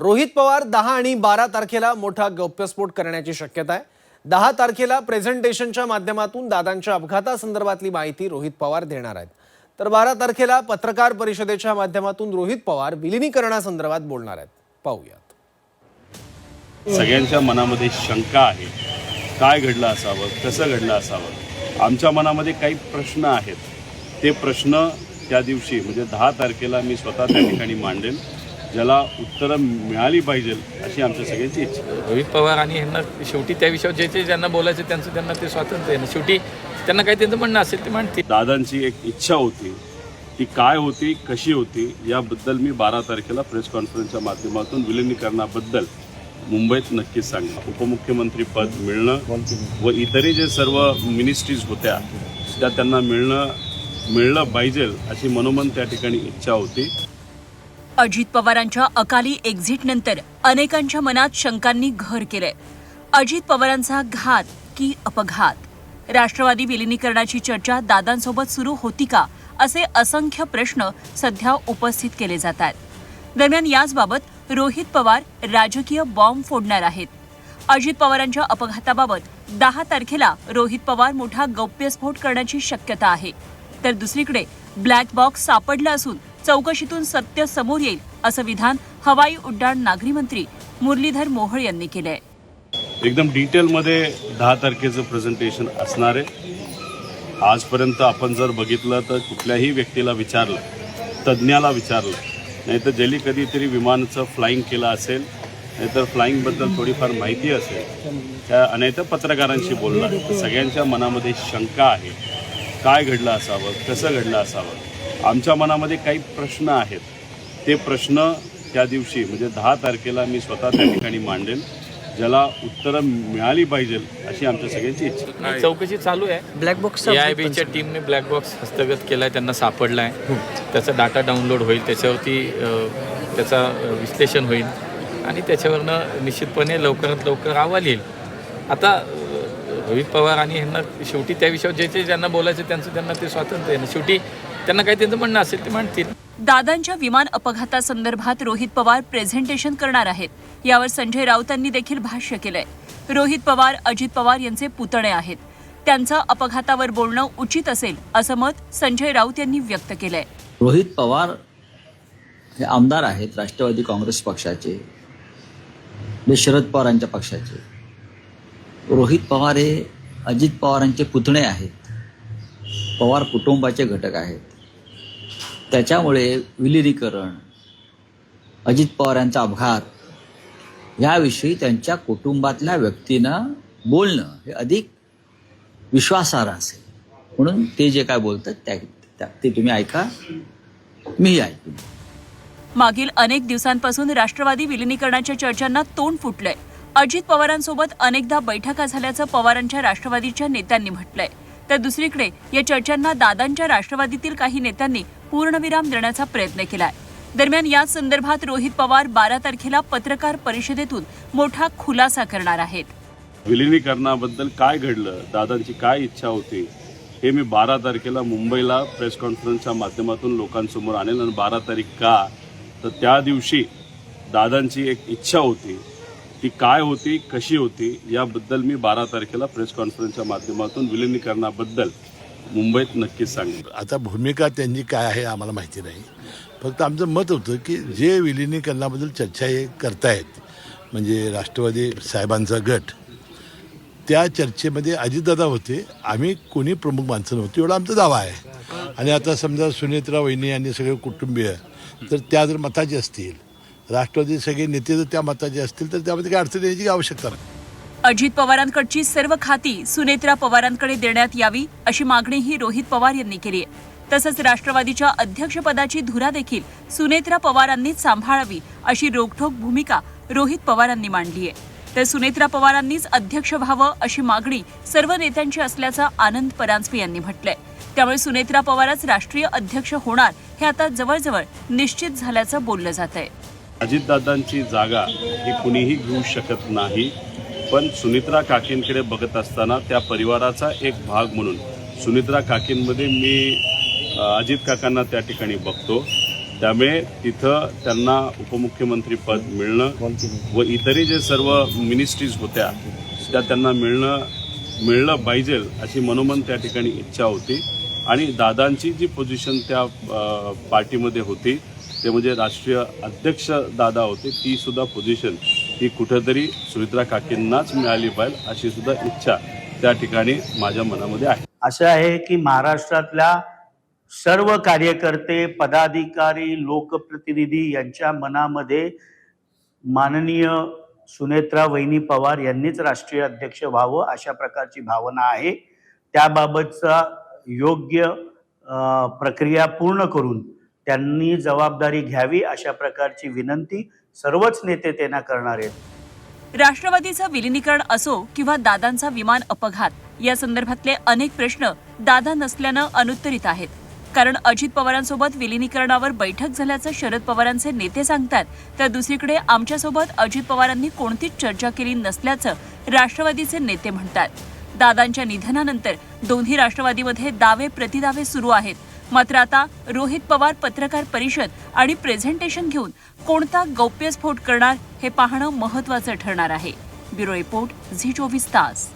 रोहित पवार 10 आणि 12 तारखेला मोठा गौप्यस्फोट करण्याची शक्यता आहे। 10 तारखेला प्रेझेंटेशनच्या माध्यमातून दादांच्या अपघातासंदर्भातली माहिती रोहित पवार देणार आहेत, तर 12 तारखेला पत्रकार परिषदेच्या माध्यमातून रोहित पवार विलीनीकरणासंदर्भात बोलणार आहेत। पाहूयात। सगळ्यांच्या मनामध्ये शंका आहे, काय घडलं असावं, कसं घडलं असावं। आमच्या मनामध्ये काही प्रश्न आहेत, ते प्रश्न त्या दिवशी म्हणजे 10 तारखेला मी स्वतः त्या ठिकाणी मांडेल, ज्याला उत्तरं मिळाली पाहिजे अशी आमच्या सगळ्यांची इच्छा। रोहित पवार आणि ह्यांना शेवटी त्या विषयावर जे ज्यांना बोलायचं त्यांना ते स्वातंत्र्य आहे ना, शेवटी त्यांना काही त्यांचं म्हणणं असेल ते म्हणतील। दादांची एक इच्छा होती, ती काय होती, कशी होती याबद्दल मी 12 तारखेला प्रेस कॉन्फरन्सच्या माध्यमातून विलीनीकरणाबद्दल मुंबईत नक्कीच सांगेन। उपमुख्यमंत्री पद मिळणं व इतरही जे सर्व मिनिस्ट्रीज होत्या त्या त्यांना मिळलं पाहिजे अशी मनोमन त्या ठिकाणी इच्छा होती। अजित पवारांच्या अकाली एक्झिट नंतर अनेकांच्या मनात शंकांनी घर केलंय। अजित पवारांचा घात की अपघात? राष्ट्रवादी विलीनीकरणाची चर्चा दादांसोबत सुरू होती का, असे असंख्य प्रश्न सध्या उपस्थित केले जात आहेत। दरम्यान याचबाबत रोहित पवार राजकीय बॉम्ब फोडणार आहेत। अजित पवारांच्या अपघाताबाबत 10 तारखेला रोहित पवार मोठा गौप्यस्फोट करण्याची शक्यता आहे, तर दुसरीकडे ब्लॅक बॉक्स सापडला असून चौकशीतून सत्य समोर येईल असं विधान हवाई उड्डाण नागरी मंत्री मुरलीधर मोहोळ यांनी केलंय। एकदम डिटेलमध्ये 10 तारखेचं प्रेझेंटेशन असणार आहे। आजपर्यंत आपण जर बघितलं तर कुठल्याही व्यक्तीला विचारलं, तज्ज्ञाला विचारलं, नाहीतर ज्यांनी कधीतरी विमानाचं फ्लाईंग केलं असेल, नाहीतर फ्लाईंगबद्दल थोडीफार माहिती असेल, त्या अनेक पत्रकारांशी बोलणार। सगळ्यांच्या मनामध्ये शंका आहे, काय घडलं असावं, कसं घडलं असावं। आमच्या मनामध्ये काही प्रश्न आहेत, ते प्रश्न त्या दिवशी म्हणजे 10 तारखेला मी स्वतः त्या ठिकाणी मांडेल, ज्याला उत्तरं मिळाली पाहिजे अशी आमच्या सगळ्यांची इच्छा। चौकशी चालू आहे। ब्लॅक बॉक्स AIBच्या टीमने ब्लॅक बॉक्स हस्तगत केलाय, त्यांना सापडला आहे। त्याचा डाटा डाउनलोड होईल, त्याच्यावरती त्याचा विश्लेषण होईल आणि त्याच्यावरनं निश्चितपणे लवकरात लवकर अहवाल येईल। आता रोहित पवार आणि ह्यांना शेवटी त्या विषयावर जे ज्यांना बोलायचं त्यांना ते स्वातंत्र्य आहे ना, शेवटी त्यांना काही त्यांचं म्हणणं असेल ते म्हणतील। दादांच्या विमान अपघातासंदर्भात रोहित पवार प्रेझेंटेशन करणार आहेत, यावर संजय राऊत यांनी देखील भाष्य केलंय। रोहित पवार अजित पवार यांचे पुतणे आहेत, त्यांचं अपघातावर बोलणं उचित असेल असं मत संजय राऊत यांनी व्यक्त केलंय। रोहित पवार हे आमदार आहेत राष्ट्रवादी काँग्रेस पक्षाचे, जे शरद पवारांच्या पक्षाचे। रोहित पवार हे अजित पवारांचे पुतणे आहेत, पवार कुटुंबाचे घटक आहेत। त्याच्यामुळे विलीनीकरण, अजित पवारांचा अपघात याविषयी त्यांच्या कुटुंबातल्या व्यक्तीनं बोलणं हे अधिक विश्वासार्ह असेल, म्हणून ते जे काय बोलतात ते तुम्ही ऐका, मीही ऐकू। मागील अनेक दिवसांपासून राष्ट्रवादी विलीनीकरणाच्या चर्चांना तोंड फुटलंय। अजित पवारांसोबत अनेकदा बैठका झाल्याचं पवारांच्या राष्ट्रवादीच्या नेत्यांनी म्हटलंय, तर दुसरीकडे या चर्चांना दादांच्या राष्ट्रवादीतील काही नेत्यांनी पूर्णविराम देण्याचा प्रयत्न केलाय। दरम्यान या संदर्भात रोहित पवार 12 तारखेला पत्रकार परिषदेतून मोठा खुलासा करणार आहेत। विलीनीकरणाबद्दल काय घडलं, दादांची काय इच्छा होती, हे मी 12 तारखेला मुंबईला प्रेस कॉन्फरन्सच्या माध्यमातून लोकांसमोर आणेल। आणि 12 तारीख का, तर त्या दिवशी दादांची एक इच्छा होती, ती काय होती, कशी होती याबद्दल मी 12 तारखेला प्रेस कॉन्फरन्सच्या माध्यमातून विलीनीकरणाबद्दल मुंबईत नक्कीच सांगेन। आता भूमिका त्यांची काय आहे आम्हाला माहिती नाही, फक्त आमचं मत होतं की जे विलीनीकरणाबद्दल चर्चा हे करतायत म्हणजे राष्ट्रवादी साहेबांचा गट, त्या चर्चेमध्ये अजितदादा होते, आम्ही कोणी प्रमुख माणसं नव्हती, एवढा आमचा दावा आहे। आणि आता समजा सुनेत्रा वहिनी आणि सगळे कुटुंबीय तर त्या जर मताचे असतील, राष्ट्रवादी सगळे नेते जर त्या मताचे असतील, तर त्यामध्ये काही अडचण येण्याची आवश्यकता नाही। अजित पवारांकडची सर्व खाती सुनेत्रा पवारांकडे देण्यात यावी अशी मागणीही रोहित पवार यांनी केली आहे। तसंच राष्ट्रवादीच्या अध्यक्षपदाची धुरा देखील सुनेत्रा पवारांनीच सांभाळावी अशी रोखठोक भूमिका रोहित पवारांनी मांडली आहे। तर सुनेत्रा पवारांनीच अध्यक्ष व्हावं अशी मागणी सर्व नेत्यांची असल्याचं आनंद परांजपे यांनी म्हटलंय। त्यामुळे सुनेत्रा पवारच राष्ट्रीय अध्यक्ष होणार हे आता जवळजवळ निश्चित झाल्याचं बोललं जात आहे। अजितदादांची जागा ही कुणीही घेऊ शकत नाही, पण सुनेत्रा काकींकडे बघत असताना त्या परिवाराचा एक भाग म्हणून सुनेत्रा काकींमध्ये मी अजित काकांना त्या ठिकाणी बघतो। त्यामुळे तिथं त्यांना उपमुख्यमंत्री पद मिळणं व इतरही जे सर्व मिनिस्ट्रीज होत्या त्या त्यांना मिळलं पाहिजे अशी मनोमन त्या ठिकाणी इच्छा होती. आणि दादांची जी पोझिशन त्या पार्टीमध्ये होती ते म्हणजे राष्ट्रीय अध्यक्ष दादा होते, ती सुद्धा पोझिशन ही कुठेतरी सुमित्रा काकींनाच मिळाली पाहिजे अशी सुद्धा इच्छा त्या ठिकाणी माझ्या मनामध्ये आहे. असं आहे की महाराष्ट्रातल्या सर्व कार्यकर्ते, पदाधिकारी, लोकप्रतिनिधी यांच्या मनामध्ये माननीय सुनेत्रा वहिनी पवार यांनीच राष्ट्रीय अध्यक्ष व्हावं अशा प्रकारची भावना आहे. त्याबाबतचा योग्य प्रक्रिया पूर्ण करून त्यांनी जबाबदारी घ्यावी अशा प्रकारची विनंती सर्वच नेते त्यांना करणार आहेत. राष्ट्रवादीचं विलिनीकरण असो किंवा दादांचा विमान अपघात या संदर्भातले अनेक प्रश्न दादा नसल्यानं अनुत्तरित आहेत. कारण अजित पवारांसोबत विलिनीकरणावर बैठक झाल्याचं शरद पवारांचे नेते सांगतात, तर दुसरीकडे आमच्यासोबत अजित पवारांनी कोणतीच चर्चा केली नसल्याचं राष्ट्रवादीचे नेते म्हणतात. दादांच्या निधनानंतर दोन्ही राष्ट्रवादीमध्ये दावे प्रतिदावे सुरू आहेत. मात्र आता रोहित पवार पत्रकार परिषद आणि प्रेझेंटेशन घेऊन कोणता गौप्यस्फोट करणार हे पाहणं महत्त्वाचं ठरणार आहे. ब्युरो रिपोर्ट, झी 24 तास.